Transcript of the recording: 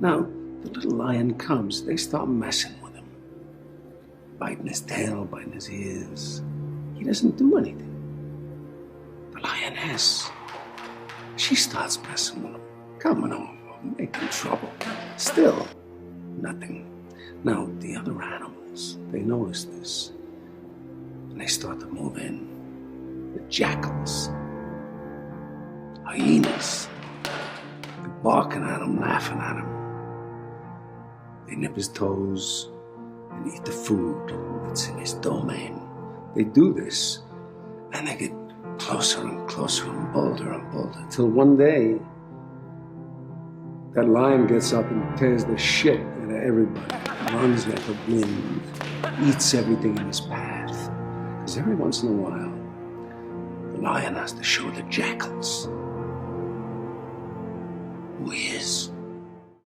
Now, the little lion comes, they start messing with him. Biting his tail, biting his ears. He doesn't do anything. The lioness, she starts messing with him, coming over, making trouble. Still, nothing. Now, the other animals, they notice this, and they start to move in. The jackals, hyenas, they're barking at him, laughing at him. They nip his toes and eat the food that's in his domain. They do this, and they get closer and closer and bolder, till one day, that lion gets up and tears the shit out of everybody, runs like the wind, eats everything in his path. Because every once in a while, the lion has to show the jackals who he is.